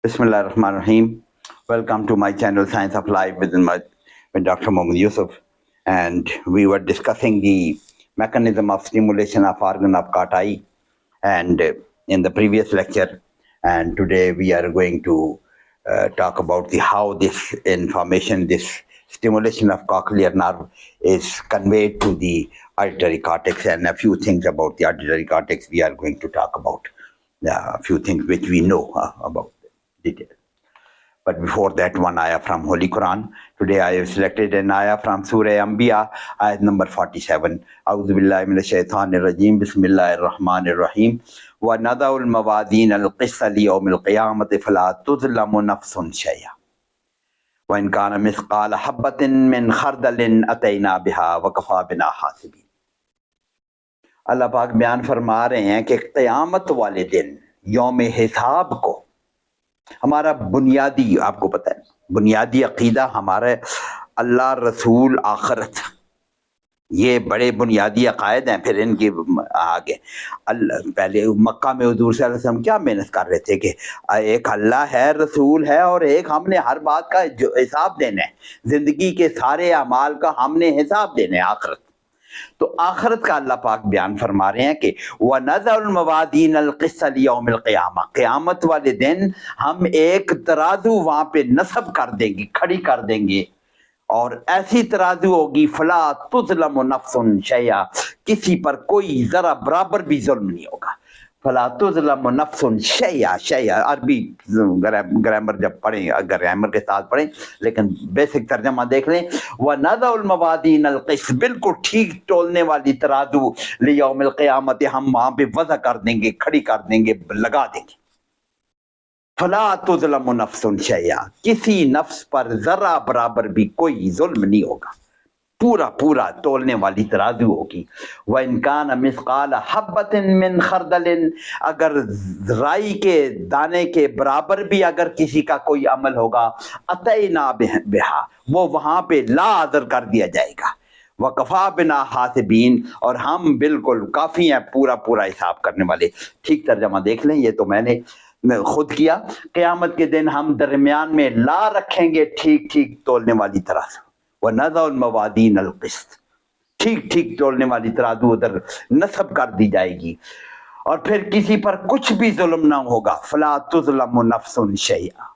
Bismillahirrahmanirrahim. Welcome to my channel Science of Life with Dr. Mohammad Yusuf. And we were discussing the mechanism of stimulation of organ of Katai and in the previous lecture. And today we are going to talk about how this information, this stimulation of cochlear nerve is conveyed to the auditory cortex, and a few things about the auditory cortex we are going to talk about. A few things which we know about detail. But before that, one ayah from Holy Quran. Today I have selected an ayah from Surah Anbiya, ayah number 47. A'udhu billahi minash shaitanir rajim. Bismillahir rahmanir rahim. Wa nada'ul mawadin al-qissa liyawmil qiyamati fala tuzlamu nafsun shay'a. Wa in kana mithqala habbatin min khardalin atayna biha wa kafa bina hasibin. अल्लाह पाक बयान फरमा रहे हैं कि क़यामत वाले दिन यौम हिसाब को हमारा बुनियादी, आपको पता है, बुनियादी अकीदा हमारे अल्लाह, रसूल, आखिरत, ये बड़े बुनियादी अकायद हैं। फिर इनके आगे पहले मक्का में हुजूर सल्लल्लाहु अलैहि वसल्लम क्या मेहनत कर रहे थे कि एक अल्लाह है, रसूल है, और एक हमने हर बात का जो हिसाब देना है, जिंदगी के सारे अमाल का हमने हिसाब देना है आखिरत। तो आखिरत का अल्लाह पाक बयान फरमा रहे हैं कि वनज़उल मवादीन अल-क़िस्स लियौमिल क़ियामा, क़यामत वाले दिन हम एक तराजू वहां पे नस्ब कर देंगे, खड़ी कर देंगे, और ऐसी तराजू होगी फला तुज़लमु नफ्सुन शैया, किसी पर कोई जरा बराबर भी जुल्म नहीं होगा। फला तुज़लमु नफ्सुन शैया, शैया अरबी ग्रामर जब पढ़ें, ग्रामर के साथ पढ़ें, लेकिन बेसिक तर्जमा देख लें। व नज़उल मवादीन अल-क़िस्स, बिल्कुल ठीक तोलने वाली तराजू लियौमिल क़ियामत, हम वहां पे वज़ा कर देंगे, खड़ी कर देंगे, लगा देंगे। फला तुज़लमु नफ्सुन शैया, किसी नफ्स पर जरा बराबर भी कोई जुल्म नहीं होगा, पूरा पूरा तोलने वाली तराजू होगी। व इनकान मिस्काल हब्बतिन मिन खरदलिन, अगर राई के दाने के बराबर भी अगर किसी का कोई अमल होगा, अतैना बिहा, वो वहां पे ला अदर कर दिया जाएगा। वकफा बिना हासिबीन, और हम बिल्कुल काफी हैं पूरा पूरा हिसाब करने वाले। ठीक तर्जमा देख लें, ये तो मैंने खुद किया। क़यामत के दिन हम दरमियान में ला रखेंगे ठीक ठीक तोलने वाली तराजू, व नज़उल मवादीन अल-क़िस्स, ठीक ठीक तोलने वाली तराजू उधर नस्ब कर दी जाएगी, और फिर किसी पर कुछ भी जुल्म ना होगा। फला तुज़लमु नफ्सुन शैया,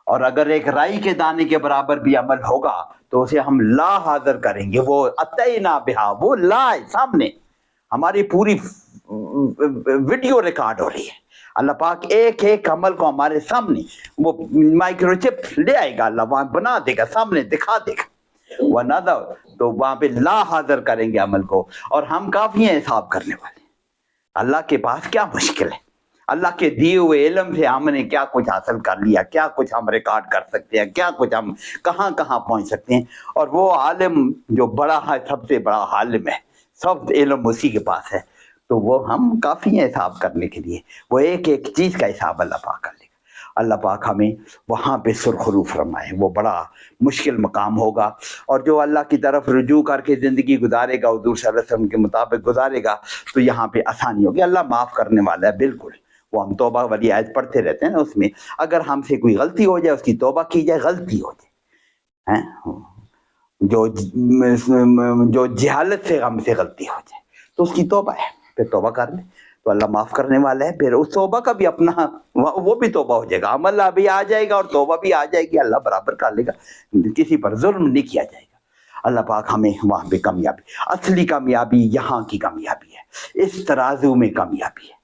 और अगर एक राई के दाने के बराबर भी अमल होगा तो उसे हम ला हाजिर करेंगे। वो अतैना बिहा, वो ला है सामने, हमारी पूरी वीडियो रिकॉर्ड हो रही है। अल्लाह पाक एक एक अमल को हमारे सामने, वो माइक्रोचिप ले आएगा, अल्लाह वहां बना देगा, सामने दिखा देगा। वह नज़र, तो वहां पे ला हाजिर करेंगे अमल को, और हम काफी हैं हिसाब करने वाले। अल्लाह के पास क्या मुश्किल है, अल्लाह के दिए हुए इल्म से हमने क्या कुछ हासिल कर लिया, क्या कुछ हम रिकॉर्ड कर सकते हैं, क्या कुछ हम कहाँ कहाँ पहुंच सकते हैं। और वो आलिम जो बड़ा है, सबसे बड़ा आलिम है, सब इल्म उसी के पास है, तो वो हम काफी हैं हिसाब करने के लिए। वो एक एक चीज का हिसाब अल्लाह पाक कर लेगा। अल्लाह पाक हमें वहाँ पे सुरखरू फरमाए। वो बड़ा मुश्किल मकाम होगा, और जो अल्लाह की तरफ रुजू करके ज़िंदगी गुजारेगा, हुज़ूर सल्लल्लाहु अलैहि वसल्लम के मुताबिक गुजारेगा, तो यहाँ पे आसानी होगी। अल्लाह माफ़ करने वाला है बिल्कुल। वो हम तौबा वाली आयत पढ़ते रहते हैं ना, उसमें अगर हमसे कोई गलती हो जाए, उसकी तौबा की जाए, गलती हो जाए हैं, जो जहालत से हमसे गलती हो जाए तो उसकी तौबा है, फिर तौबा कर ले तो अल्लाह माफ़ करने वाला है। फिर उस तौबा का भी अपना वो भी तौबा हो जाएगा, अमल भी आ जाएगा और तौबा भी आ जाएगी, अल्लाह बराबर कर लेगा, किसी पर जुल्म नहीं किया जाएगा। अल्लाह पाक हमें वहाँ पे कामयाबी, असली कामयाबी यहाँ की कामयाबी है, इस तराजू में कामयाबी है।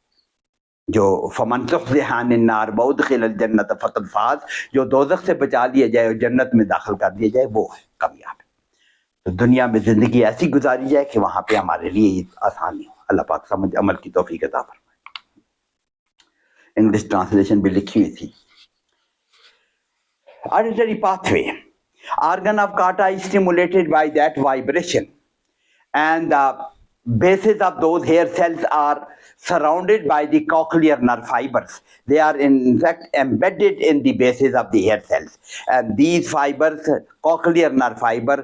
जो फमन ज़ुहज़िहा अनिन नार व उदख़िलल जन्नत फ़क़द फ़ाज़, जो दोज़ख से बचा लिया जाए और जन्नत में दाखिल कर दिया जाए, वो है कामयाब। तो दुनिया में ज़िंदगी ऐसी गुजारी जाए कि वहाँ पे हमारे लिए आसानी हो। अल्लाह पाक समझ अमल की तौफीक अता फरमाए। इंग्लिश ट्रांसलेशन भी लिखी हुई थी। Auditory pathway, organ of kata is stimulated by that vibration, and the bases of those hair cells are surrounded by the cochlear nerve fibers. They are in fact embedded in the bases of the hair cells, and these fibers, cochlear nerve fiber,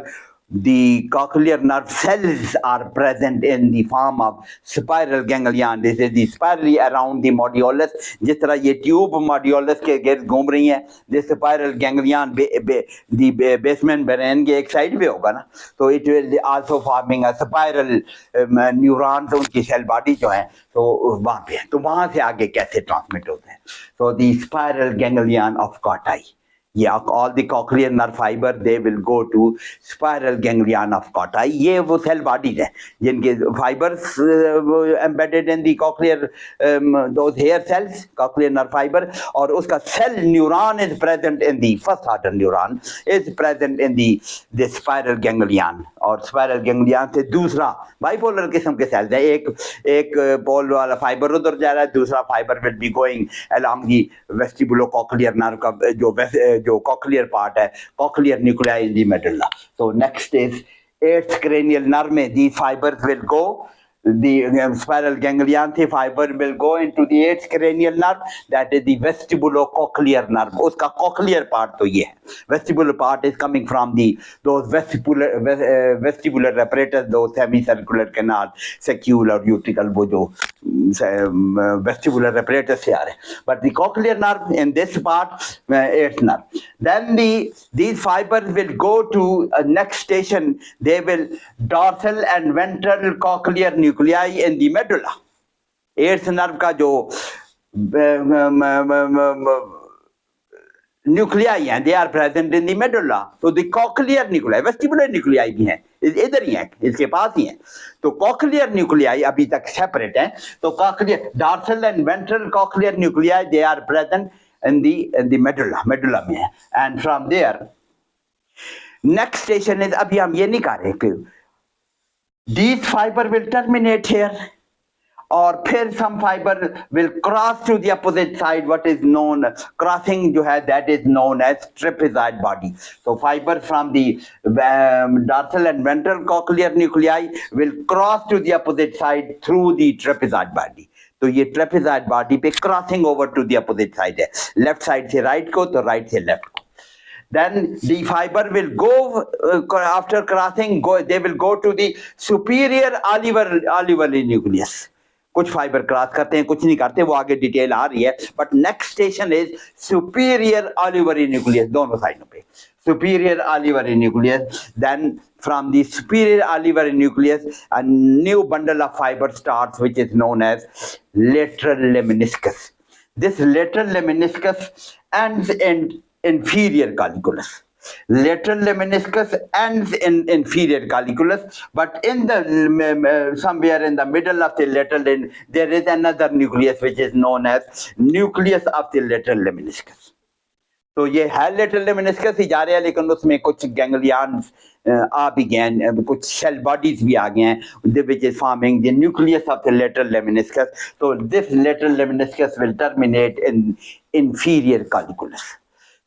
the cochlear nerve cells are present in the form of spiral ganglion. This is the spirally around the modulus. जिस तरह ये tube modulus के गिर्द घूम रही है, this spiral ganglion the basement brain के एक साइड पे होगा ना, तो it will also forming a spiral neurons उनकी सेल बॉडी जो है तो वहाँ पे है, तो वहाँ से आगे कैसे ट्रांसमिट होते हैं. So the spiral ganglion of Corti. Yeah, all the cochlear nerve fiber they will go to spiral ganglion of Corti. ये वो सेल बॉडीज हैं जिनके fibers embedded in the cochlear those hair cells, cochlear nerve fiber, और उसका cell neuron is present in the first order neuron is present in the spiral ganglion, और spiral ganglion से दूसरा bipolar किस्म के cells है, एक पोल वाला फाइबर उधर जा रहा है, दूसरा fibre will be going along the vestibulocochlear nerve का जो cochlear part है, cochlear nuclei in the medulla. So next is eighth cranial nerve में these fibers will go, the spiral ganglion the fiber will go into the eighth cranial nerve, that is the vestibulocochlear nerve. उसका cochlear part तो ये है, vestibular part is coming from those vestibular apparatus, those semicircular canal, saccule और utricle, वो जो vestibular apparatus से आ रहे हैं, but the cochlear nerve in this part eighth nerve. Then these fibers will go to next station, they will dorsal and ventral cochlear nuclei in the medulla. eighth nerve का जो nuclei हैं, they are present in the medulla. So the cochlear nuclei, vestibular nuclei भी हैं, इधर ही हैं, इसके पास ही हैं. तो cochlear nuclei अभी तक separate हैं. तो cochlear, dorsal and ventral cochlear nuclei they are present in the medulla में है. And from there next station is, अभी हम ये नहीं कह रहे कि these fiber will terminate here, और फिर some fiber will cross to the opposite side, what is known crossing जो है that is known as trapezoid body. So fibers from the dorsal and ventral cochlear nuclei will cross to the opposite side through the trapezoid body. तो ये trapezoid body पे crossing over to the opposite side है, left side से right को तो right से left को. Then the fiber will go after crossing, they will go to the superior alveolar nucleus. कुछ फाइबर क्रॉस करते हैं, कुछ नहीं करते, वो आगे डिटेल आ रही है, but next station is superior olivary nucleus, दोनों साइडों पे superior alveolar nucleus. Then from the superior alveolar nucleus a new bundle of fiber starts, which is known as lateral lemniscus. This lateral lemniscus ends in inferior colliculus. Lateral lemniscus ends in inferior colliculus, but in the somewhere in the middle of the lateral there is another nucleus which is known as nucleus of the lateral lemniscus. तो ये है lateral lemniscus ही जा रहे हैं, लेकिन उसमें कुछ ganglions आ भी गए, कुछ सेल बॉडीज भी आ गए हैं, which is forming the nucleus of the lateral lemniscus. So this lateral lemniscus will terminate in inferior colliculus.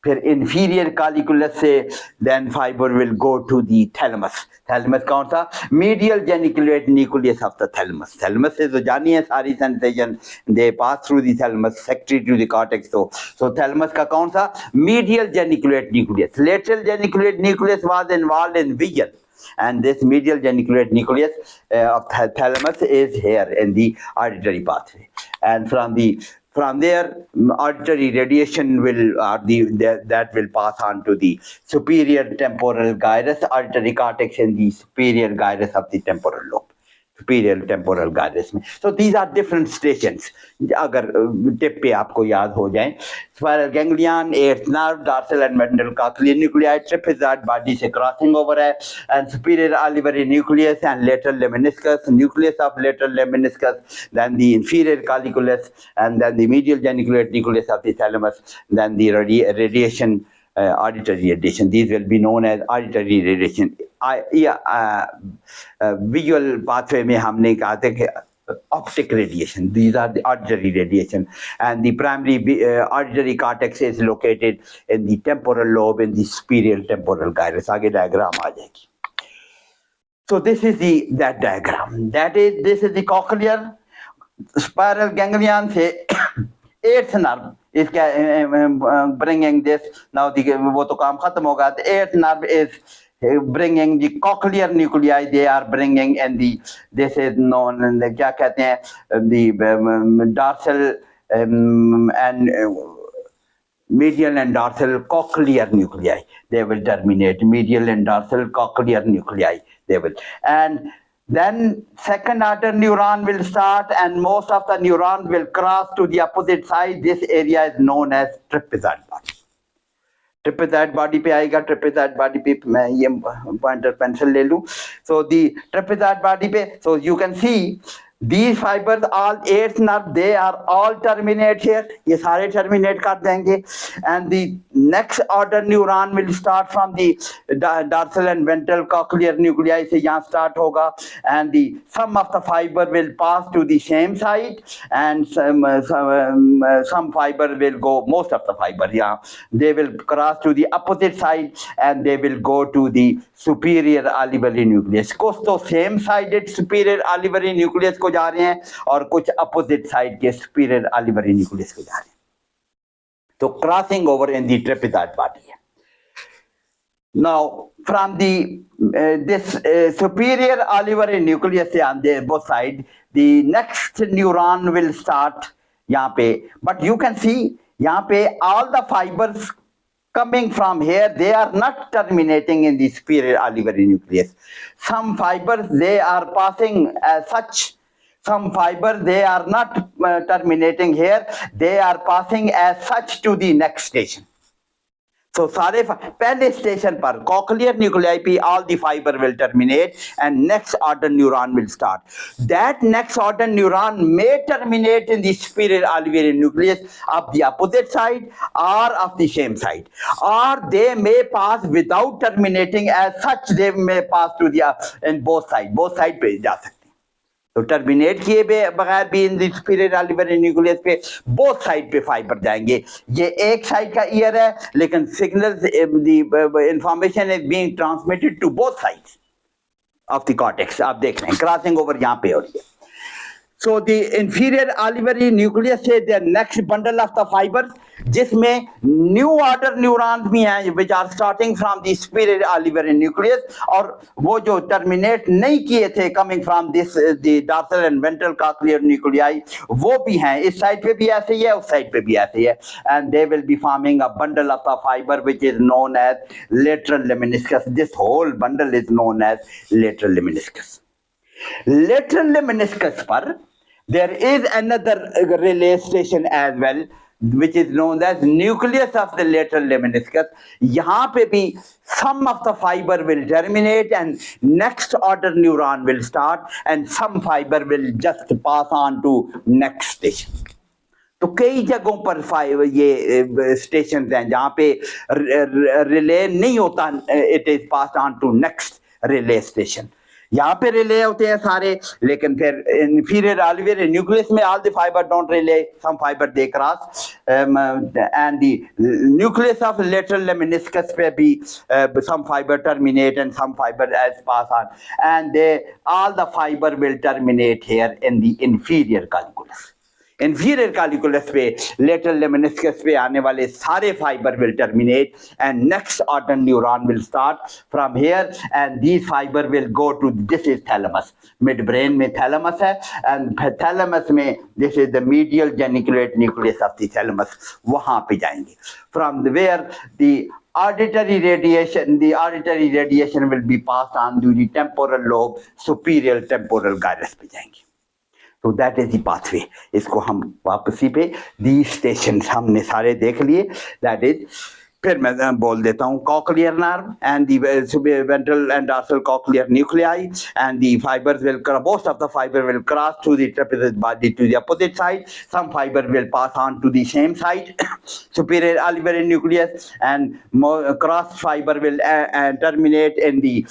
फिर inferior colliculus से then fiber will go to the thalamus. Thalamus कौन सा? Medial geniculate nucleus of the thalamus. Thalamus से तो जानी है सारी sensation, they pass through the thalamus, secrete to the cortex. So thalamus का कौन सा? Medial geniculate nucleus. Lateral geniculate nucleus was involved in vision, and this medial geniculate nucleus of thalamus is here in the auditory pathway, and from there auditory radiation will that will pass on to the superior temporal gyrus, auditory cortex in the superior gyrus of the temporal lobe, superior temporal gyrus में. So these are different stations. अगर tip पे आपको याद हो जाए, spiral ganglion, eighth nerve, dorsal and ventral cochlear nuclei, trapezoid body से crossing over है, and superior alveolar nucleus and lateral lemniscus, nucleus of lateral lemniscus, then the inferior colliculus, and then the medial geniculate nucleus of the thalamus, then the radiation, auditory radiation. These will be known as auditory radiation. Visual pathway में हमने कहा था कि optic radiation. These are the auditory radiation, and the primary auditory cortex is located in the temporal lobe in the superior temporal gyrus. आगे diagram आ जाएगी. So this is that diagram. This is the cochlear spiral ganglion से eighth nerve is bringing this. Now वो तो काम खत्म होगा. The eighth nerve is bringing the cochlear nuclei, they are bringing, and this is known, क्या कहते हैं, the dorsal and medial and dorsal cochlear nuclei. They will terminate medial and dorsal cochlear nuclei. They will, and then second order neuron will start, and most of the neuron will cross to the opposite side. This area is known as trapezoid body. Trapezoid body पे आएगा, ट्रिपेजॉइड body पे मैं ये pointer pencil ले लूं. सो दी ट्रिपेजॉइड body पे, so you can see these fibers, all 8 nerve, they are all terminate here. ये सारे terminate कर देंगे, and the next order neuron will start from the dorsal and ventral cochlear nuclei से यहाँ start होगा, and the some of the fiber will pass to the same side, and some fiber will go, most of the fiber, yeah, they will cross to the opposite side, and they will go to the superior alveolar nucleus. कुछ तो same sided superior alveolar nucleus को जा रहे हैं, और कुछ opposite side के superior alveolar nucleus को जा रहे हैं. तो crossing over in the trapezoid body है. Now from the this superior alveolar nucleus on the both side, the next neuron will start यहाँ पे, but you can see यहाँ पे all the fibers coming from here, they are not terminating in the superior alveolar nucleus. Some fibers, they are passing as such. Some fibers, they are not terminating here. They are passing as such to the next station. So सारे पहले station पर cochlear nuclei पे all the fiber will terminate, and next order neuron will start. That next order neuron may terminate in the superior alveolar nucleus of the opposite side or of the same side, or they may pass without terminating as such. They may pass to the in both side पे जा सकते हैं. तो terminate किए बगैर भी in superior alveolar nucleus पे both side पे फाइबर जाएंगे. ये एक साइड का ईयर है, लेकिन signals information is being transmitted to both sides of the cortex. आप देख रहे हैं क्रॉसिंग ओवर यहाँ पे हो रही है. So the inferior alveolar nucleus is the next bundle of the fibers, जिसमें new order neurons भी हैं which are starting from the superior alveolar nucleus, और वो जो terminate नहीं किए थे coming from this the dorsal and ventral cochlear nuclei, वो भी हैं. इस साइड पे भी ऐसे ही है, उस साइड पे भी ऐसे ही है, and they will be forming a bundle of the fiber which is known as lateral lemniscus. This whole bundle is known as lateral lemniscus. Lateral lemniscus पर there is another relay station as well, which is known as nucleus of the lateral lemniscus. यहाँ पे भी some of the fiber will terminate and next order neuron will start, and some fiber will just pass on to next station. तो कई जगहों पर ये station हैं जहाँ पे रिले नहीं होता, it is passed on to next relay station. यहाँ पे रिले होते हैं सारे, लेकिन फिर inferior alveolar nucleus में all the fiber don't relay, some fiber they cross, and the nucleus of lateral lemniscus पे भी some fiber terminate and some fiber as pass on, and all the fiber will terminate here in the inferior colliculus. Inferior colliculus पे lateral lemniscus पे आने वाले सारे fiber will terminate, and next order neuron will start from here, and these fiber will go to, this is thalamus. Midbrain में thalamus है, and thalamus में this is the medial geniculate nucleus of the thalamus. वहाँ पे जाएंगे. From where the auditory radiation will be passed on to the temporal lobe, superior temporal gyrus पे जाएंगे. तो that is the pathway. इसको हम वापसी पे दी स्टेशन हमने सारे देख लिए. दैट इज, फिर मैं बोल देता हूँ, cochlear nerve and the ventral and dorsal cochlear nuclei, and the fibers will, most of the fiber will cross to the trapezoid body to the opposite side. Some fiber will pass on to the same side, superior alveolar nucleus, and cross fiber will terminate in the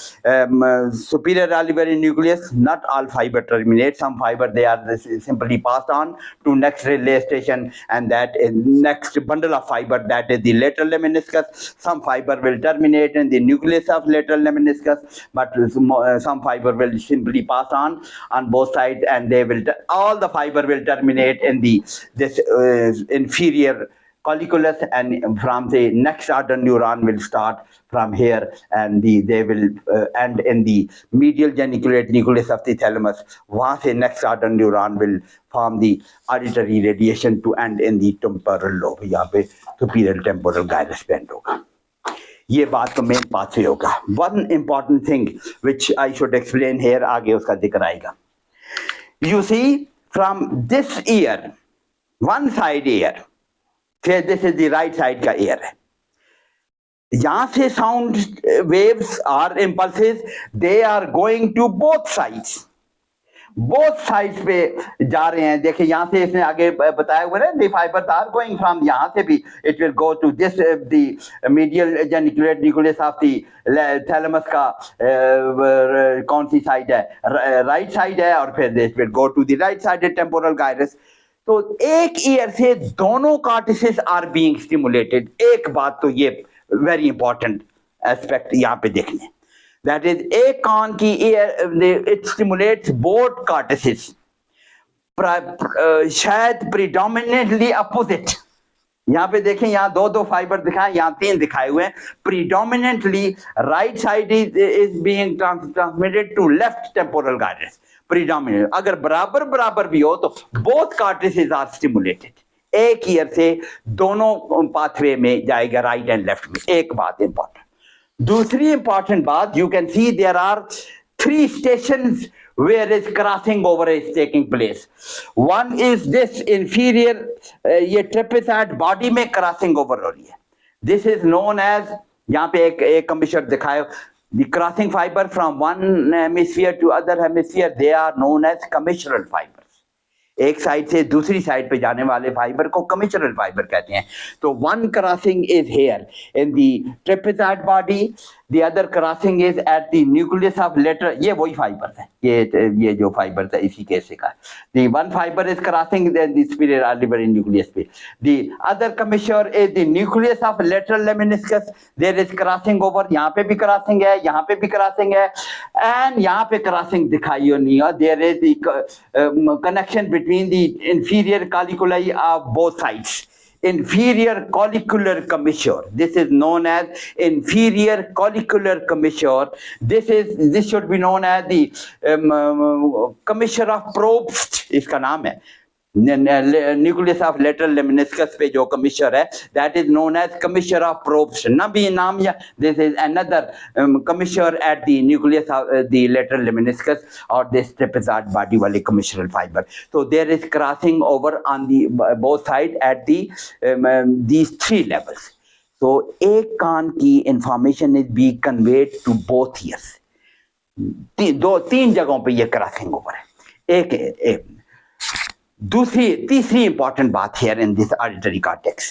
superior alveolar nucleus. Not all fiber terminate. Some fiber, they are simply passed on to next relay station, and that is next bundle of fiber, that is the lateral lemniscus. Some fiber will terminate in the nucleus of lateral lemniscus, but some fiber will simply pass on both sides, and they will all the fiber will terminate in the this inferior colliculus, and from the next order neuron will start from here, and they will end in the medial geniculate nucleus of the thalamus. वहां से next order neuron will form the auditory radiation to end in the temporal lobe. यहाँ पे superior temporal gyrus band होगा. ये बात तो main pathway होगा. One important thing which I should explain here, आगे उसका जिक्र आएगा. You see, from this ear, one side ear, say this is the right side का ear है. यहाँ से sound waves or impulses, they are going to both sides. Both sides पे जा रहे हैं. देखिए यहाँ से इसने आगे बताया हुआ है, the fibers are going from, यहाँ से भी it will go to this the medial geniculate nucleus of the thalamus का कौन सी साइड है, राइट साइड है, और फिर this will go to the right side temporal gyrus. तो एक ईयर से दोनों कार्टिसेस आर बीइंग स्टिमुलेटेड. एक बात तो ये वेरी इंपॉर्टेंट एस्पेक्ट यहाँ पे देखने, that is एक कान की ear, it stimulates both cortices, शायद predominantly opposite. यहाँ पे देखें, यहाँ दो फाइबर दिखाए, यहाँ 3 दिखाए हुए हैं. predominantly right side is being transmitted to left temporal gyrus. predominant, अगर बराबर भी हो तो both cortices are stimulated. एक ईयर से दोनों पाथवे में जाएगा, राइट एंड लेफ्ट में. एक बात इंपॉर्टेंट. दूसरी इंपॉर्टेंट बात, you can see there are 3 stations where is crossing over is taking place. One is this inferior, ये trapezoid body में crossing over हो रही है. This is known as, यहाँ पे एक कमिश्नर दिखाए, the crossing fiber from one hemisphere to other hemisphere, they are known as commissural fibers. एक साइड से दूसरी साइड पे जाने वाले फाइबर को कमिश्नरल फाइबर कहते हैं. तो one crossing is here in the trapezoid body, the other crossing is at the nucleus of later. ये वही फाइबर है, ये जो फाइबर है इसी केस से का. The one fiber is crossing the superior olivary nucleus पे. The other commissure is the nucleus of lateral lemniscus, there is crossing over. यहाँ पे भी क्रॉसिंग है, यहाँ पे भी क्रॉसिंग है, एंड यहाँ पे क्रॉसिंग दिखाई नहीं है. There is the connection between the inferior colliculi of both sides. Inferior collicular commissure, this is known as inferior collicular commissure. This should be known as the commissure of Probst, इसका नाम है. Nucleus of lateral lemniscus पे जो commissure है, that is known as commissure of Probst. न भी नाम, या this is another commissure at the nucleus of the lateral lemniscus और दिस ट्रेपेजॉइड बॉडी वाले कमिश्नरल फाइबर. तो there is crossing over on the both side at these 3 levels. तो एक कान की information is be conveyed to both ears. 3 जगहों पे ये क्रॉसिंग ओवर है. एक तीसरी इंपॉर्टेंट बात here in this auditory cortex.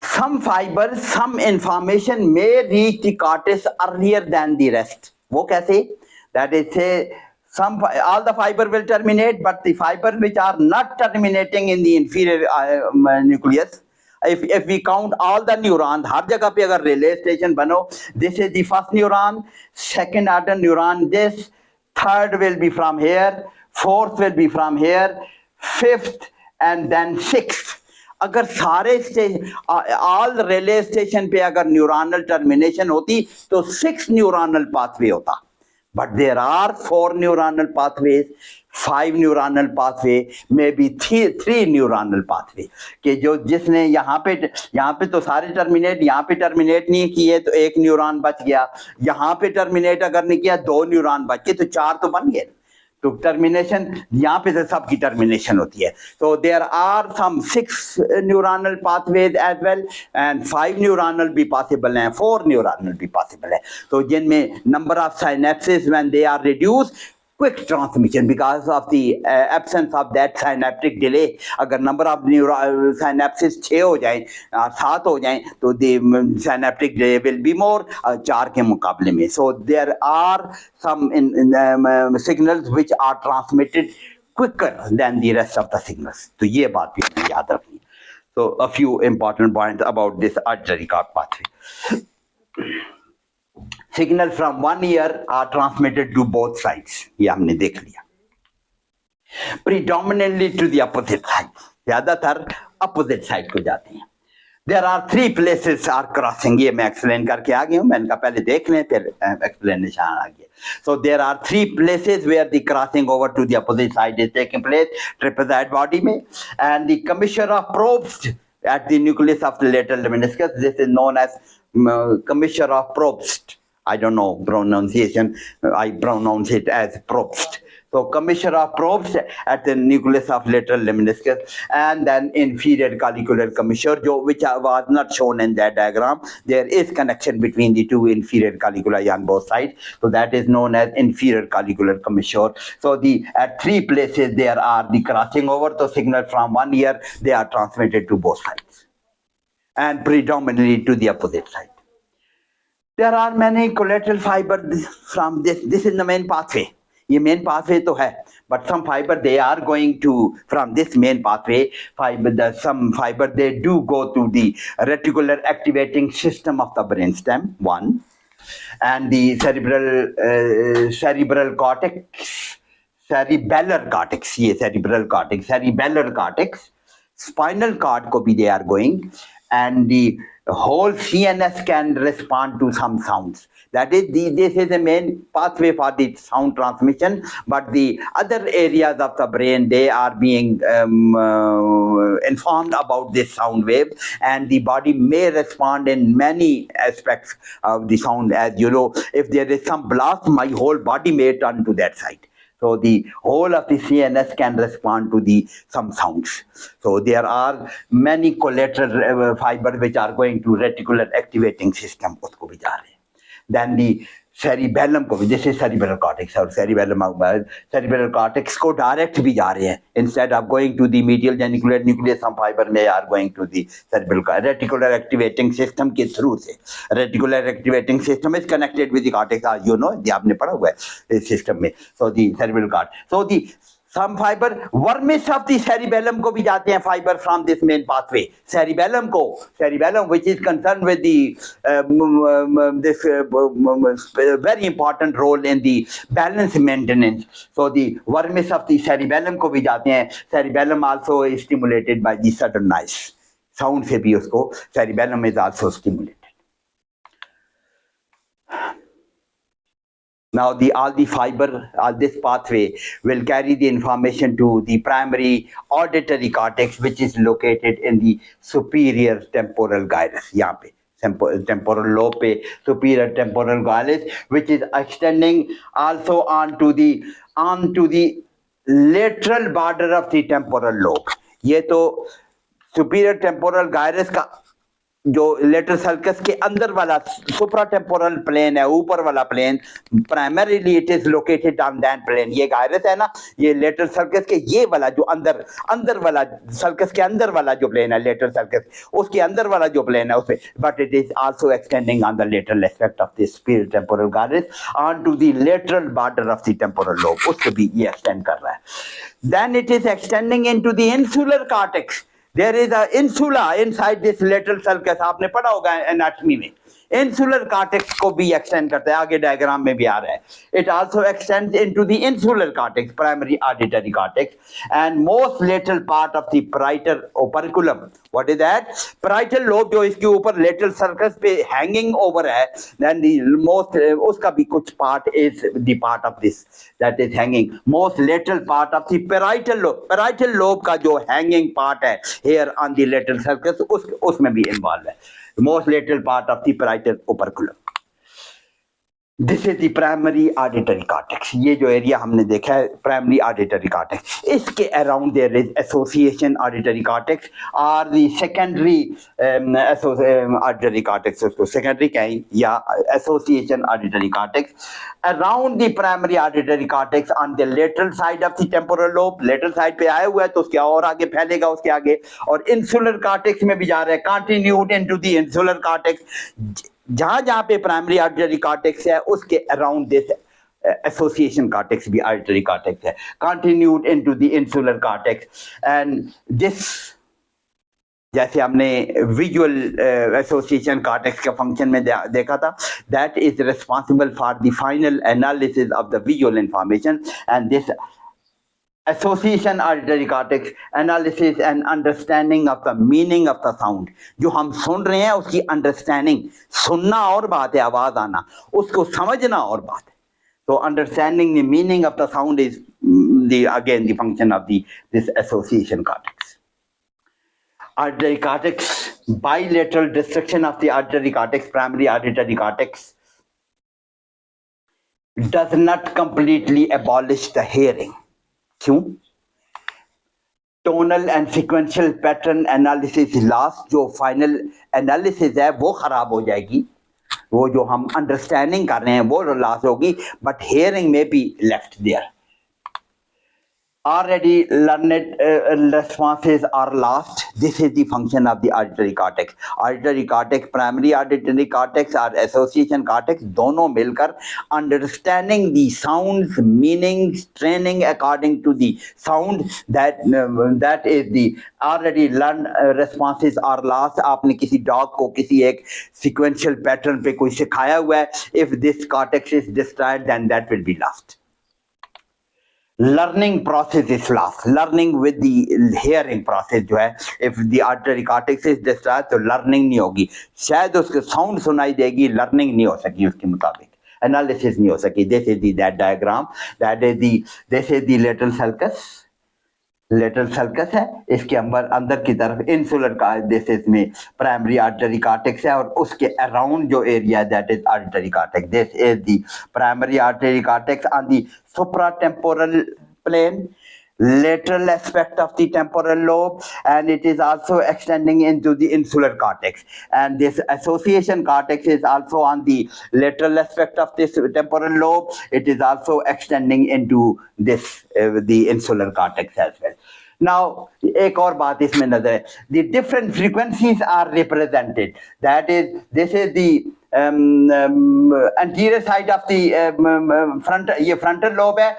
Some fibers, some information may reach the cortex earlier than the rest. वो कैसे? That is, say all the fiber will terminate, but the fibers which are not terminating in the inferior nucleus, if we count all the neurons, हर जगह पे अगर relay station बनो, this is the first neuron, second order neuron, this third will be from here, fourth will be from here, fifth and then sixth. अगर सारे all relay station पे अगर neuronal termination होती तो 6 न्यूरॉनल पाथवे होता. But there are 4 neuronal pathways, 5 neuronal pathway, may be 3 neuronal pathway. कि जो जिसने यहाँ पे तो सारे टर्मिनेट, यहाँ पे टर्मिनेट नहीं किए तो 1 न्यूरॉन बच गया. यहाँ पे टर्मिनेट अगर नहीं किया 2 न्यूरॉन बच गए, तो 4 तो बन गए. तो टर्मिनेशन यहाँ पे तो सबकी टर्मिनेशन होती है. तो there are some 6 neuronal pathways as well, and 5 neuronal भी पॉसिबल हैं, 4 न्यूरॉनल भी पॉसिबल है. तो जिनमें number of synapses when they are reduce, quick transmission because of the absence of that synaptic delay. अगर number of synapses 6 हो जाए और 7 हो जाए तो the synaptic delay will be more 4 के मुकाबले में. So there are some signals which are transmitted quicker than the rest of the signals. तो ये बात भी हमें याद रखनी. So a few important points about this auditory pathway. Signal from one ear are transmitted to both sides. ये हमने देख लिया. Predominantly to the opposite side. ज्यादातर अपोजिट साइड को जाती हैं. There are three places are crossing. ये मैं एक्सप्लेन करके आ गया हूँ. मैंने कहा पहले देख लें फिर एक्सप्लेनेशन आ गया. So there are three places where the crossing over to the opposite side is taking place. Trapezoid body में, and the commissure of Probst at the nucleus of the lateral meniscus. This is known as commissure of Probst. I don't know pronunciation. I pronounce it as Probst. So commissure of Probst at the nucleus of lateral meniscus, and then inferior collicular commissure, which was not shown in that diagram. There is connection between the two inferior colliculi on both sides. So that is known as inferior collicular commissure. So at three places there are the crossing over. So signal from one ear, they are transmitted to both sides and predominantly to the opposite side. There are many collateral fibers from this. This is the main pathway. ये main pathway तो है, but some fiber they are going to from this main pathway. Some fiber they do go to the reticular activating system of the brainstem, one, and the cerebral cortex, cerebellar cortex, ये cerebellar cortex, spinal cord को भी they are going, and the whole CNS can respond to some sounds. That is, this is the main pathway for the sound transmission, but the other areas of the brain, they are being informed about this sound wave, and the body may respond in many aspects of the sound. As you know, if there is some blast, my whole body may turn to that side. So the whole of the CNS can respond to some sounds. So there are many collateral fibers which are going to reticular activating system. उसको भी जा रहे हैं. Then the cerebellum को भी, जैसे cerebral cortex और cerebral cortex को direct भी जा रहे हैं. Instead of going to the medial genicular nucleus, some fiber may are going to the cerebral reticular activating system के through से. Reticular activating system is connected with the cortex, as you know, ये आपने पढ़ा हुआ है इस system में. So the cerebral cortex. So the some fiber vermis of the cerebellum को भी जाते हैं fiber from this main pathway. Cerebellum which is concerned with the very important role in the balance maintenance. So the vermis of the cerebellum को भी जाते हैं. Cerebellum also is stimulated by the sudden noise. Sound से भी उसको cerebellum is also stimulated. Now all this pathway will carry the information to the primary auditory cortex, which is located in the superior temporal gyrus. यहाँ पे temporal lobe पे superior temporal gyrus, which is extending also onto the lateral border of the temporal lobe. ये तो superior temporal gyrus का जो lateral sulcus के अंदर वाला सुप्राटेम्पोरल प्लेन है, ऊपर वाला plane, primarily it is located on that plane. ये गायरस है ना, ये लेटरल सर्कस के ये वाला जो अंदर वाला सर्कस के अंदर वाला जो प्लेन है, लेटरल सर्कस उसके अंदर वाला जो प्लेन है उसपे, but it is also extending on the lateral aspect of this superior temporal gyrus on to the lateral border of the temporal lobe. उसको भी ये एक्सटेंड कर रहा है. Then it is extending into the insular cortex. There is an insula inside this lateral sulcus. आपने पढ़ा होगा anatomy में. इंसुलर कॉर्टेक्स को भी एक्सटेंड करता है, आगे डायग्राम में भी आ रहा है. It also extends into the insular cortex, primary auditory cortex, and most lateral part of the parietal operculum. What is that? Parietal lobe जो इसके ऊपर लेटरल सर्कस पे हैंगिंग ओवर है, देन द मोस्ट उसका भी कुछ part is the part of this that is hanging. Most lateral part of the parietal lobe, parietal lobe का जो हैंगिंग पार्ट है here on the lateral circus, उसमें भी इन्वॉल्व है. Most lateral part of the parietal operculum. This is the primary auditory cortex. ये जो area हमने देखा है primary auditory cortex. इसके around there is association auditory cortex or the secondary auditory cortex. उसको secondary कहें या association auditory cortex. Around the primary auditory cortex on the lateral side of the temporal lobe. Lateral side पे आया हुआ है तो उसके और आगे फैलेगा उसके आगे. और insular cortex में भी जा रहा है. Continued into the insular cortex. जहां पे प्राइमरी ऑडिटरी कॉर्टेक्स है उसके अराउंड दिस एसोसिएशन कॉर्टेक्स भी ऑडिटरी कॉर्टेक्स है. Continued into the insular cortex and this, जैसे हमने विजुअल एसोसिएशन कॉर्टेक्स का फंक्शन में देखा था, that is responsible for the final analysis of the visual information, and this association auditory cortex, analysis and understanding of the meaning of the sound. जो हम सुन रहे हैं उसकी understanding, सुनना और बात है, आवाज आना, उसको समझना और बात है. So understanding the meaning of the sound is the function of this association cortex. Auditory cortex, bilateral destruction of the auditory cortex, primary auditory cortex, does not completely abolish the hearing. क्यों? Tonal and sequential pattern analysis last, जो final analysis है वो खराब हो जाएगी, वो जो हम अंडरस्टैंडिंग कर रहे हैं वो लॉस होगी, बट हेयरिंग में be left there. Already learned responses are lost. This is the function of the auditory cortex. Auditory cortex, primary auditory cortex or association cortex, दोनों मिलकर understanding the sounds, meanings, training according to the sound, that is the already learned responses are lost. आपने किसी dog को किसी एक sequential pattern पे कोई सिखाया हुआ है, if this cortex is destroyed then that will be lost. Learning process is lost. Learning with the hearing process जो है, if the auditory cortex is destroyed तो learning नहीं होगी, शायद उसके sound सुनाई देगी, learning नहीं हो सकी उसके मुताबिक, analysis नहीं हो सकी. This is that diagram, this is the lateral sulcus. Lateral sulcus है, इसके अंदर की तरफ इंसुलर कार्टेक्स में प्राइमरी आर्टरी कार्टेक्स है, और उसके अराउंड जो एरिया है that is auditory cortex. This is the primary auditory cortex on the supratemporal plane, lateral aspect of the temporal lobe, and it is also extending into the insular cortex, and this association cortex is also on the lateral aspect of this temporal lobe. It is also extending into this the insular cortex as well. Now एक और बात इसमें नजर है, the different frequencies are represented, that is, this is the anterior side of the front, ये frontal lobe है,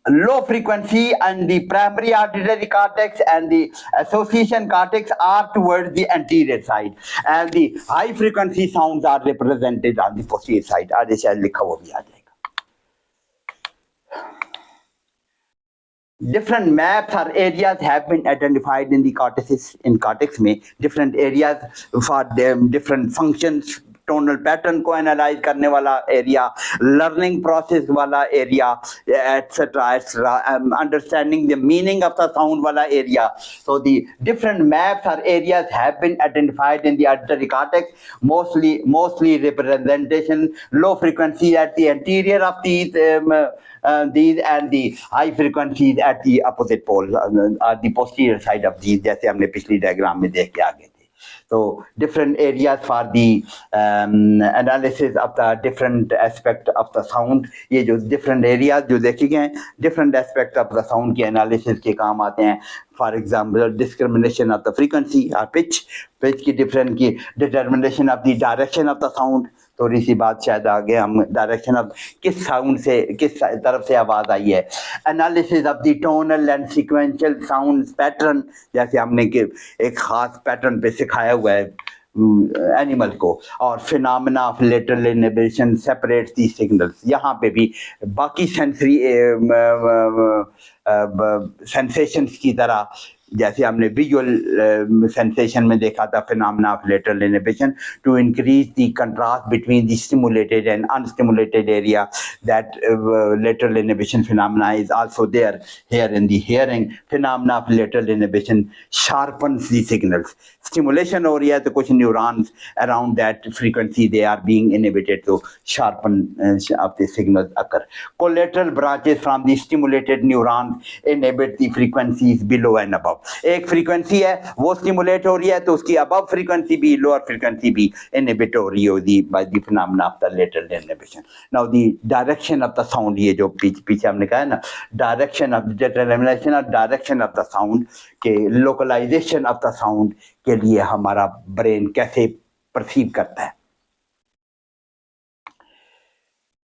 low frequency, and the primary auditory cortex and the association cortex are towards the anterior side, and the high frequency sounds are represented on the posterior side. आगे शायद लिखा वो भी आ जाएगा. Different maps or areas have been identified in the cortices. In cortex में different areas for them, different functions, tonal pattern को analyse करने वाला एरिया, लर्निंग प्रोसेस वाला area, etcetera etcetera, understanding the meaning of the sound वाला area. So the different maps और areas have been identified in the auditory cortex, mostly representation low frequency at the interior of these and the high frequencies at the opposite pole, the posterior side of these, जैसे हमने पिछली diagram में देख के आगे थे. So different areas for the analysis of the different aspect of the sound. ये जो different areas जो देखे गए हैं, different aspect of the sound के analysis के काम आते हैं. For example, discrimination of the frequency or pitch की different की determination of the direction of the sound. थोड़ी सी बात शायद आगे हम डायरेक्शन ऑफ किस साउंड से किस तरफ से आवाज आई है. Analysis of the tonal and sequential sound pattern, जैसे हमने एक खास पैटर्न पे सिखाया हुआ है एनिमल को, और phenomena of lateral inhibition separates the signals. यहाँ पे भी बाकी सेंसरी सेंसेशंस की तरह, जैसे हमने विजुअल सेंसेशन में देखा था phenomena of lateral inhibition to increase the contrast between the stimulated and unstimulated area, that lateral inhibition phenomena is also there here in the hearing. Phenomena of lateral inhibition sharpens the signals. Stimulation हो रही है तो कुछ neurons around that frequency they are being inhibited, तो sharpen of the signals occur. Collateral branches from the stimulated neurons inhibit the frequencies below and above. एक frequency है वो stimulate हो रही है तो उसकी अबव फ्रीक्वेंसी भी, लोअर फ्रीक्वेंसी भी इनहिबिट हो रही होगी by the phenomena of the lateral inhibition. Now the direction of the sound, ये जो पीछे हमने कहा है ना, डायरेक्शन ऑफ डिटरमिनेशन और डायरेक्शन ऑफ द साउंड के लोकलाइजेशन ऑफ द साउंड के लिए हमारा ब्रेन कैसे परसीव करता है.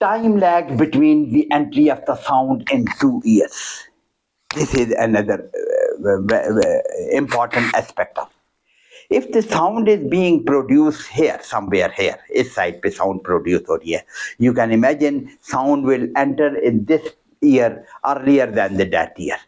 Time lag between the entry of the sound in 2 years. This is another important aspect of. If the sound is being produced here, somewhere here, इस side पे sound produce हो रही है, you can imagine sound will enter in this ear earlier than that ear.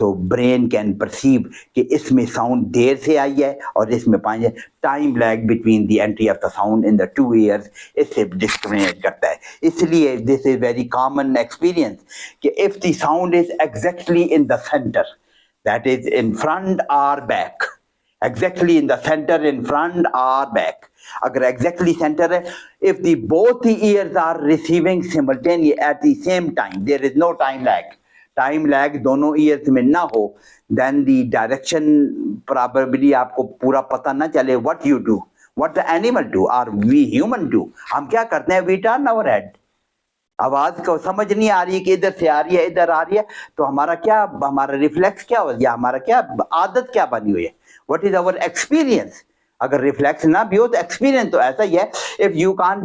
तो brain can perceive कि इसमें sound देर से आई है और इसमें पाए time lag between the entry of the sound in the 2 ears, इससे डिस्क्रिमिनेट करता है। इसलिए this is very common experience कि if the sound is exactly in the centre, that is in front और back, exactly in the center, in front or back, अगर exactly center है, if the both the ears are receiving simultaneously at the same time, there is no time lag दोनों ears में ना हो, then the direction probably आपको पूरा पता ना चले what you do, what the animal do or we human do। हम क्या करते हैं, we turn our head, आवाज को समझ नहीं आ रही है कि इधर से आ रही है इधर आ रही है, तो हमारा रिफ्लेक्स क्या हो गया, हमारा क्या आदत क्या बनी हुई है, व्हाट इज आवर एक्सपीरियंस। अगर रिफ्लेक्स ना भी हो तो एक्सपीरियंस तो ऐसा ही है। If you can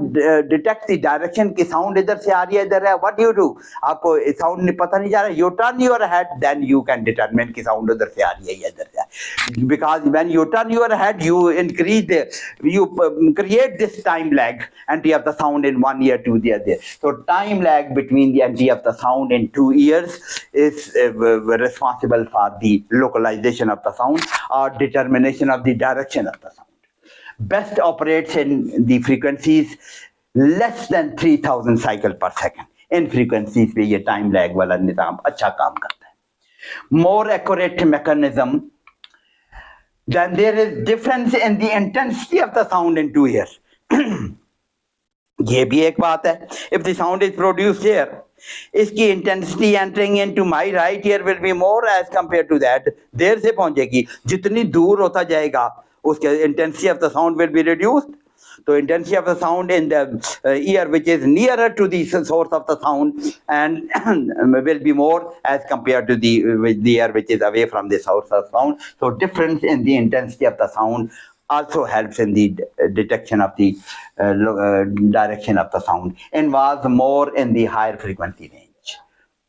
detect the direction की साउंड इधर से आ रही है इधर है, व्हाट यू डू, आपको साउंड पता नहीं जा रहा है, you turn your head, then you can determine की साउंड उधर से आ रही है या इधर से आ रही है, because when you turn your head you increase you create this time lag entry of the sound in 1 ear to the other. So time lag between the entry of the sound in 2 ears is responsible for the localization of the sound or determination of the direction of the sound. Best operates in the frequencies less than 3000 cycle per second. In frequencies पे ये time lag वाला निज़ाम अच्छा काम करता है। More accurate mechanism, then there is difference in the intensity of the sound in 2 ears. ये भी एक बात है। If the sound is produced here, इसकी intensity entering into my right ear will be more as compared to that, देर से पहुंचेगी, जितनी दूर होता जाएगा उसके intensity of the sound will be reduced. So intensity of the sound in the ear which is nearer to the source of the sound and will be more as compared to the ear which is away from the source of sound. So difference in the intensity of the sound also helps in the detection of the direction of the sound, and was more in the higher frequency range,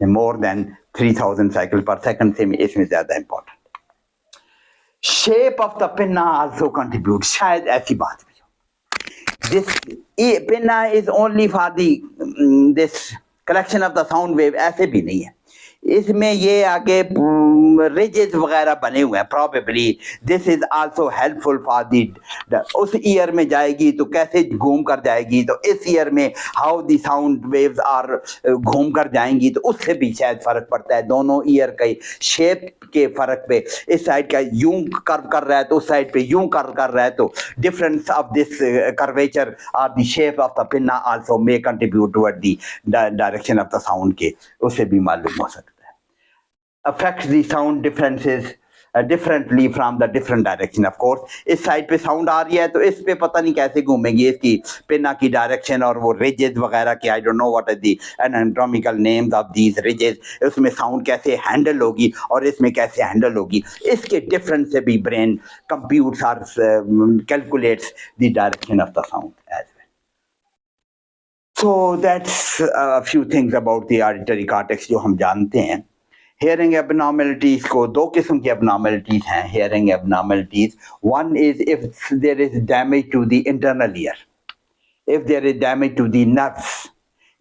more than 3000 cycles per second से इसमें ज़्यादा important. Shape of the pinna also contributes, शायद ऐसी बात भी हो। This pinna is only for the this collection of the sound wave, ऐसे भी नहीं है, इसमें ये आगे रिजेस वगैरह बने हुए हैं। Probably this is also helpful for the, उस ईयर में जाएगी तो कैसे घूम कर जाएगी, तो इस ईयर में how the sound waves are घूम कर जाएंगी, तो उससे भी शायद फर्क पड़ता है। दोनों ईयर के शेप के फर्क पे, इस साइड का यूं कर्व कर रहा है तो उस साइड पे यूं कर्व कर रहा है, तो डिफरेंस ऑफ दिस कर्वेचर और the shape of the pinna also may contribute toward the direction of the sound के, उससे भी मालूम हो सकता है। affects the sound differences differently from the different direction. Of course इस साइड पे साउंड आ रही है तो इस पे पता नहीं कैसे घूमेगी, इसकी पिन्ना की डायरेक्शन और वो रिजेस वगैरह के, I don't know what is the anatomical names of these ridges, उसमें साउंड कैसे हैंडल होगी और इसमें कैसे हैंडल होगी, इसके डिफरेंस से भी ब्रेन कंप्यूट्स और calculates the direction of the sound as well. So that's a few things about the auditory cortex जो हम जानते हैं। हेयरिंग एबनॉर्मेलिटीज को, दो किस्म की एबनॉर्मेलिटीज हैं hearing abnormalities. One is if there is damage to the internal ear, if there is damage to the nerves,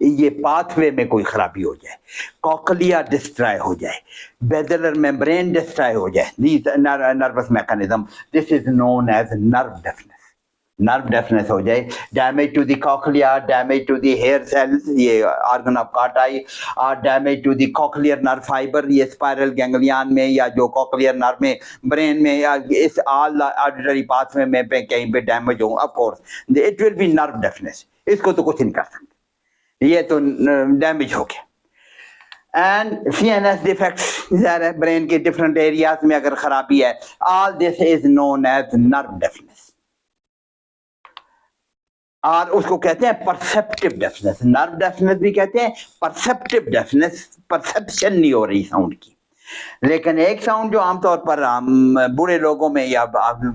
ये पाथवे में कोई खराबी हो जाए, कॉकलिया डिस्ट्रॉय हो जाए, बेजलर मेम्ब्रेन डिस्ट्रॉय हो जाए, these nerves mechanism, this is known as nerve deafness. Nerve deafness हो जाए, damage to the cochlea, damage to the hair cells, ये ऑर्गन ऑफ कार्टाई, और damage to the cochlear nerve fibre, ये spiral ganglion में या जो cochlear nerve में brain में या इस ऑल ऑडिटरी पाथवे में पे कहीं पे डैमेज हो, of course it will B nerve deafness, इसको तो कुछ नहीं कर सकते, ये तो डैमेज हो गया। एंड CNS डिफेक्ट्स, ब्रेन के डिफरेंट एरियाज में अगर खराबी है, all this is known as nerve deafness, और उसको कहते हैं परसेप्टिव डेफनेस। नर्व डेफनेस भी कहते हैं, परसेप्टिव डेफनेस, परसेप्शन नहीं हो रही साउंड की। लेकिन एक साउंड जो आमतौर पर बूढ़े लोगों में या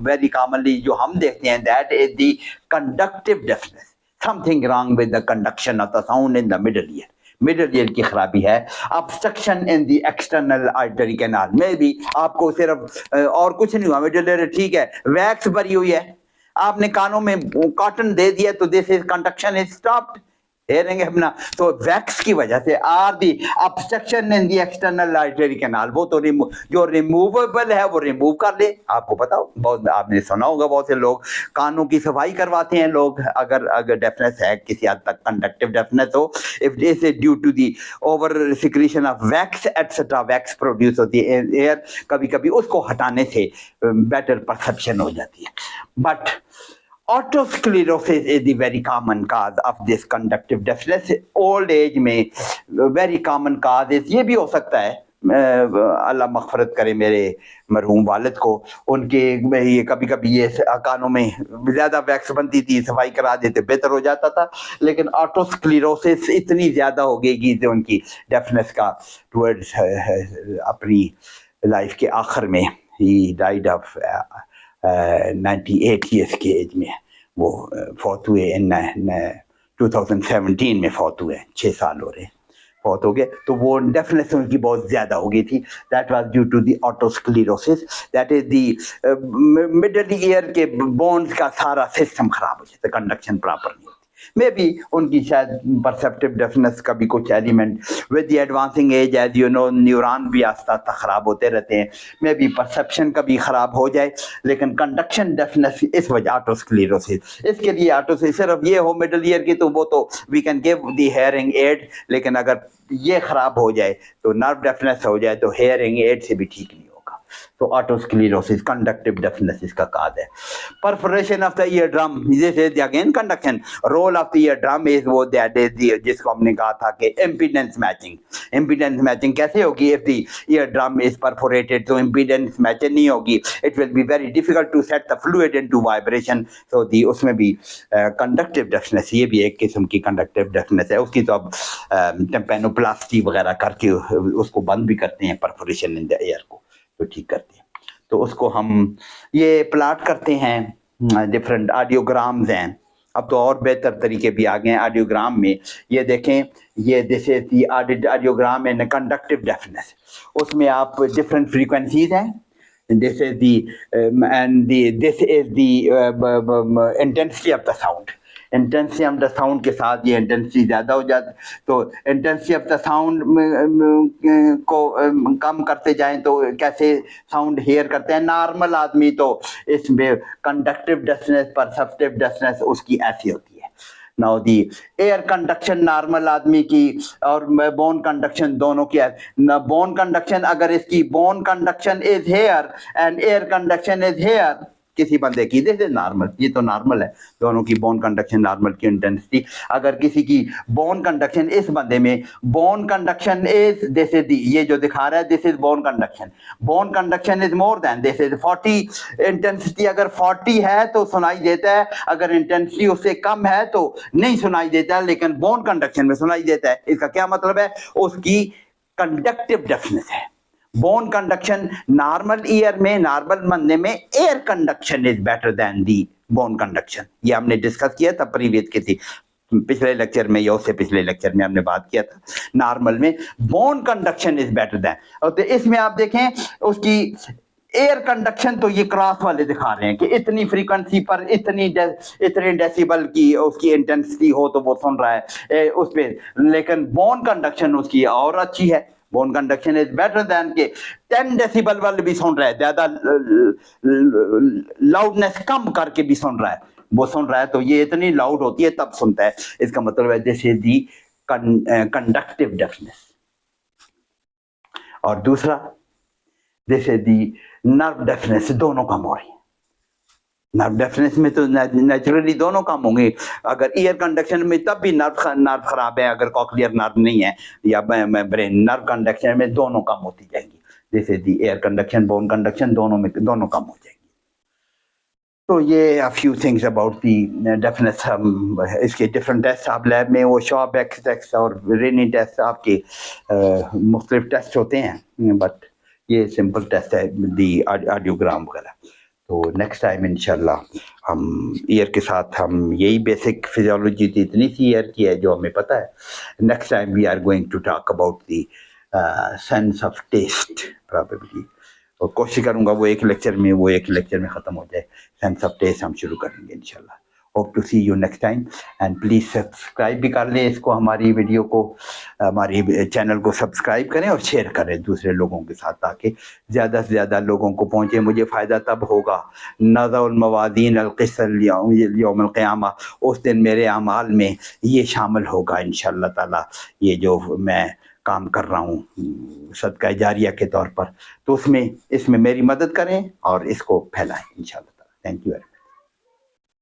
वेरी कॉमनली जो हम देखते हैं, that is the conductive deafness, something wrong with the conduction of the sound in the middle ear, middle ear की खराबी है। Obstruction in the external auditory canal में भी आपको सिर्फ और कुछ नहीं हुआ, मिडल ईयर ठीक है, वैक्स भरी हुई है, आपने कानों में कॉटन दे दिया तो this is conduction is stopped, hearing अपना तो वैक्स की वजह से are the obstruction in the external artery canal, वो तो जो रिमूवेबल है वो रिमूव कर ले। आपको पता हो, बहुत आपने सुना होगा, बहुत से लोग कानों की सफाई करवाते हैं लोग, अगर अगर डेफनेस है किसी हद तक, कंडक्टिव डेफनेस हो, if this is due to the over secretion of wax etcetera, wax produce होती है एयर, कभी कभी उसको हटाने से बेटर परसेप्शन हो जाती है। But Autosclerosis is the very common cause of this conductive deafness. Old age में very common cause is, ये भी हो सकता है, अल्लाह मग़फ़िरत करे मेरे मरहूम वालिद को, उनके ये कभी कभी ये कानों में ज़्यादा वैक्स बनती थी, सफाई करा देते बेहतर हो जाता था, लेकिन ऑटोस्क्लेरोसिस इतनी ज़्यादा हो गई कि उनकी डेफनेस का टुवर्ड्स अपनी लाइफ के आखिर में ही डाइड ऑफ 98 ईयर्स की एज में वो फौत हुए, इन 2017 में फौत हुए, 6 साल हो रहे फौत हो गए। तो वो डेफनेस उनकी बहुत ज़्यादा हो गई थी, that was due to the otosclerosis, that is the middle ear के बोन्स का सारा सिस्टम खराब हो जाता है, कंडक्शन प्रॉपर नहीं होती। मे बी उनकी शायद परसेप्टिव डेफनेस का भी कुछ element, with the advancing age as you know neuron भी आस्ता आस्ता ख़राब होते रहते हैं, मे बी परसेप्शन का भी ख़राब हो जाए, लेकिन कंडक्शन डेफनेस इस वजह ऑटोस्क्लेरोसिस, इसके लिए ऑटोस्क्लेरोसिस सिर्फ ये हो मिडल ईयर की तो वो तो we can give the hearing aid, लेकिन अगर ये ख़राब हो जाए तो नर्व डेफनेस हो जाए तो हेयरिंग एड से भी ठीक नहीं होगा। तो ऑटोस्क्लेरोसिस कंडक्टिव डेफनेस इसका काज है। Perforation of the eardrum, this is again conduction, role of the eardrum is वो दैट इज जिसको हमने कहा था कि इम्पीडेंस मैचिंग। इम्पीडेंस मैचिंग कैसे होगी? If the eardrum is perforated तो इम्पीडेंस मैचिंग नहीं होगी, it will be very difficult to set the fluid into vibration. तो दी उसमें भी कंडक्टिव डेफनेस, ये भी एक किस्म की कंडक्टिव डेफनेस है। उसकी तो अब टेम्पेनोप्लास्टी वगैरह करके उसको बंद भी करते हैं, परफोरेशन इन द ईयर को तो ठीक करते हैं। तो उसको हम ये प्लाट करते हैं, डिफरेंट ऑडियोग्राम्स हैं, अब तो और बेहतर तरीके भी आ गए हैं ऑडियोग्राम में। ये देखें, ये this is the audiogram in conductive deafness, उसमें आप डिफरेंट फ्रीक्वेंसीज हैं, this is the and this is the intensity of the sound. Intensity of the sound के साथ ये इंटेंसिटी ज़्यादा हो जाती, तो इंटेंसिटी ऑफ द साउंड को कम करते जाएं तो कैसे साउंड हेयर करते हैं नॉर्मल आदमी, तो इसमें कंडक्टिव डेफनेस, परसेप्टिव डेफनेस उसकी ऐसी होती है। Now the air conduction normal आदमी की और बोन कंडक्शन दोनों की, बोन कंडक्शन अगर इसकी bone conduction is here and air conduction is here किसी बंदे की, दिस इज नॉर्मल, ये तो नॉर्मल है, दोनों की बोन कंडक्शन नॉर्मल की इंटेंसिटी। अगर किसी की बोन कंडक्शन, इस बंदे में bone conduction is this is the, ये जो दिखा रहा है this is bone conduction, bone conduction is more than this is 40, intensity अगर 40 है तो सुनाई देता है, अगर इंटेंसिटी उससे कम है तो नहीं सुनाई देता है, लेकिन बोन कंडक्शन में सुनाई देता है। इसका क्या मतलब है? उसकी कंडक्टिव डेफनेस है। बोन कंडक्शन नॉर्मल ईयर में, नॉर्मल बंदे में air conduction is better than the bone conduction, ये हमने डिस्कस किया था प्रीवियस के थी पिछले लेक्चर में या उससे पिछले लेक्चर में हमने बात किया था। नॉर्मल में bone conduction is better than, और तो इसमें आप देखें उसकी एयर कंडक्शन तो ये क्रॉस वाले दिखा रहे हैं कि इतनी फ्रीक्वेंसी पर इतने डेसिबल की उसकी इंटेंसिटी हो तो वो सुन रहा है उस पर, लेकिन बोन कंडक्शन उसकी और अच्छी है, bone conduction is better than के 10 डेसिबल वाले भी सुन रहा है, ज्यादा लाउडनेस कम करके भी सुन रहा है, वो सुन रहा है, तो ये इतनी लाउड होती है तब सुनता है। इसका मतलब है this is the conductive deafness. और दूसरा this is the nerve deafness, दोनों कम हो रही है। नर्व डेफनेस में तो नेचुरली दोनों कम होंगे, अगर ईयर कंडक्शन में तब भी नर्व खराब है, अगर कॉक्लियर नर्व नहीं है या ब्रेन, नर्व कंडक्शन में दोनों कम होती जाएंगी, जैसे दी एयर कंडक्शन, बोन कंडक्शन, दोनों में दोनों कम हो जाएंगी। तो ये a few things about the deafness. हम इसके डिफरेंट टेस्ट आप लैब में, वो शॉप एक्स टेस्ट और रेनी टेस्ट आपके मुख्तलिफ टेस्ट होते हैं, बट ये सिंपल टेस्ट है दी ऑडियोग्राम वगैरह। तो नेक्स्ट टाइम इंशाल्लाह हम ईयर के साथ, हम यही बेसिक फिजियोलॉजी थी, इतनी सी ईयर की है जो हमें पता है। Next time we are going to talk about the sense of taste probably, और कोशिश करूँगा वो एक लेक्चर में ख़त्म हो जाए। सेंस ऑफ टेस्ट हम शुरू करेंगे इंशाल्लाह। Hope to see you next time and please subscribe भी कर लें इसको, हमारी वीडियो को, हमारी चैनल को सब्सक्राइब करें और शेयर करें दूसरे लोगों के साथ, ताकि ज़्यादा से ज़्यादा लोगों को पहुँचे। मुझे फ़ायदा तब होगा नज़उल मवाज़ीन अल क़िस्त यौमुल क़ियामा, उस दिन मेरे अमाल में ये शामिल होगा इंशाअल्लाह ताला, ये जो मैं काम कर रहा हूँ सदका जारिया के तौर पर। तो उसमें इसमें मेरी मदद करें और इसको फैलाएं इंशाअल्लाह ताला। Thank you.